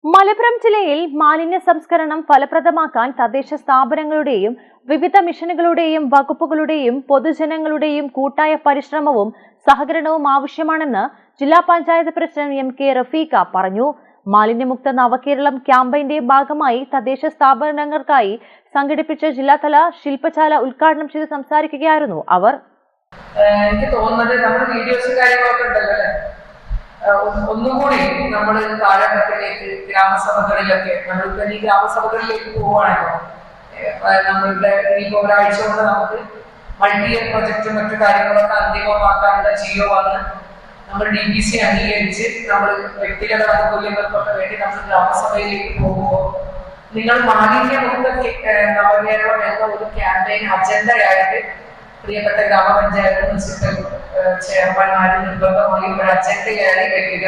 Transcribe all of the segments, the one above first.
മലപ്പുറം ജില്ലയിൽ മാലിന്യ സംസ്കരണം ഫലപ്രദമാക്കാൻ തദ്ദേശ സ്ഥാപനങ്ങളുടെയും വിവിധ മിഷനുകളുടെയും വകുപ്പുകളുടെയും പൊതുജനങ്ങളുടെയും കൂട്ടായ പരിശ്രമവും സഹകരണവും ആവശ്യമാണെന്ന് ജില്ലാ പഞ്ചായത്ത് പ്രസിഡന്റ് എം.കെ. റഫീഖ പറഞ്ഞു. മാലിന്യമുക്ത നവകേരളം ക്യാമ്പയിന്റെ ഭാഗമായി തദ്ദേശ സ്ഥാപനങ്ങൾക്കായി സംഘടിപ്പിച്ച ജില്ലാതല ശില്പശാല ഉദ്ഘാടനം ചെയ്ത് സംസാരിക്കുകയായിരുന്നു അവർ. എനിക്ക് തോന്നുന്നത് നമ്മുടെ വീഡിയോസ് കാര്യങ്ങളൊക്കെ ഉണ്ടല്ലോ അല്ലെ, ഒന്നുകൂടി നമ്മൾ കാലഘട്ടത്തിലേക്ക് ഗ്രാമസഭകളിലൊക്കെ നമ്മളിപ്പോ ഈ ഗ്രാമസഭകളിലേക്ക് പോവുകയാണല്ലോ. നമ്മളുടെ ഇനിയിപ്പോ ഒരാഴ്ച കൊണ്ട് നമുക്ക് മൾട്ടി ഇയർ പ്രൊജക്റ്റും മറ്റു കാര്യങ്ങളൊക്കെ അന്തിമമാക്കാനുള്ള ജിയോ വന്ന് നമ്മൾ DPC അംഗീകരിച്ച് നമ്മൾ വ്യക്തിഗത ആനുകൂല്യങ്ങൾക്കൊക്കെ വേണ്ടി നമ്മൾ ഗ്രാമസഭയിലേക്ക് പോകുമ്പോൾ നിങ്ങൾ മാലിന്യമുക്ത നവകേരളം എന്ന ഒരു ക്യാമ്പയിൻ അജണ്ടയായിട്ട് പ്രിയപ്പെട്ട ഗ്രാമപഞ്ചായത്ത് മുനിസിപ്പൽ ചെയർമാൻമാരും നിർബന്ധമായി ഒരു അജണ്ടയായി വരിക.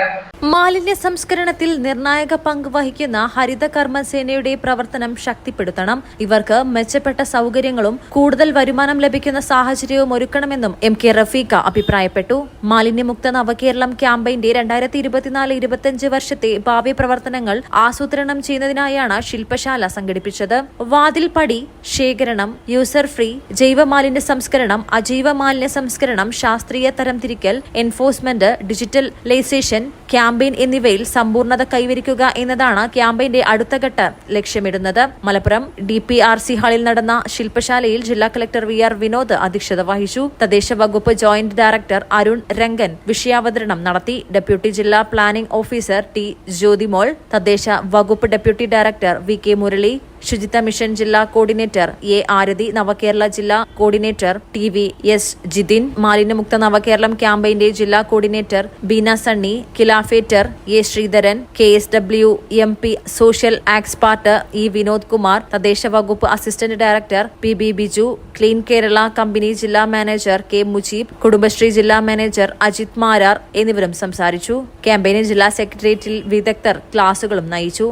മാലിന്യ സംസ്കരണത്തിൽ നിർണായക പങ്ക് വഹിക്കുന്ന ഹരിത കർമ്മസേനയുടെ പ്രവർത്തനം ശക്തിപ്പെടുത്തണം. ഇവർക്ക് മെച്ചപ്പെട്ട സൗകര്യങ്ങളും കൂടുതൽ വരുമാനം ലഭിക്കുന്ന സാഹചര്യവും ഒരുക്കണമെന്നും എം.കെ. റഫീഖ അഭിപ്രായപ്പെട്ടു. മാലിന്യമുക്ത നവകേരളം ക്യാമ്പയിന്റെ 2024-25 വർഷത്തെ ഭാവി പ്രവർത്തനങ്ങൾ ആസൂത്രണം ചെയ്യുന്നതിനായാണ് ശില്പശാല സംഘടിപ്പിച്ചത്. വാതിൽപ്പടി ശേഖരണം, യൂസർ ഫ്രീ, ജൈവ മാലിന്യ സംസ്കരണം, അജൈവ മാലിന്യ സംസ്കരണം, ശാസ്ത്രീയ തരംതിരിക്കൽ, എൻഫോഴ്സ്മെന്റ്, ഡിജിറ്റലൈസേഷൻ ക്യാമ്പയിൻ എന്നിവയിൽ സമ്പൂർണ്ണത കൈവരിക്കുക എന്നതാണ് ക്യാമ്പയിന്റെ അടുത്ത ഘട്ട ലക്ഷ്യമിടുന്നത്. മലപ്പുറം DPRC ഹാളിൽ നടന്ന ശില്പശാലയിൽ ജില്ലാ കളക്ടർ VR വിനോദ് അധ്യക്ഷത വഹിച്ചു. തദ്ദേശ വകുപ്പ് ജോയിന്റ് ഡയറക്ടർ അരുൺ രംഗൻ വിഷയാവതരണം നടത്തി. ഡെപ്യൂട്ടി ജില്ലാ പ്ലാനിംഗ് ഓഫീസർ T. ജ്യോതിമോൾ, തദ്ദേശ വകുപ്പ് ഡെപ്യൂട്ടി ഡയറക്ടർ VK മുരളി, ശുചിത്വ മിഷൻ ജില്ലാ കോർഡിനേറ്റർ A. ആരതി, നവകേരള ജില്ലാ കോർഡിനേറ്റർ TVS ജിതിൻ, മാലിന്യമുക്ത നവകേരളം ക്യാമ്പയിന്റെ ജില്ലാ കോർഡിനേറ്റർ ബീന സണ്ണി, കിലാഫേറ്റർ A. Sreedharan, KSW MP social expert E. Vinod Kumar, തദ്ദേശ വകുപ്പ് assistant director PB Biju, clean Kerala company ജില്ലാ മാനേജർ K. മുജീബ്, കുടുംബശ്രീ ജില്ലാ മാനേജർ അജിത് മാരാർ എന്നിവരും സംസാരിച്ചു. ക്യാമ്പയിന് ജില്ലാ സെക്രട്ടേറിയറ്റിൽ വിദഗ്ധർ ക്ലാസുകളും നയിച്ചു.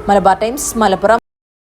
മലബാർ ടൈംസ്, മലപ്പുറം.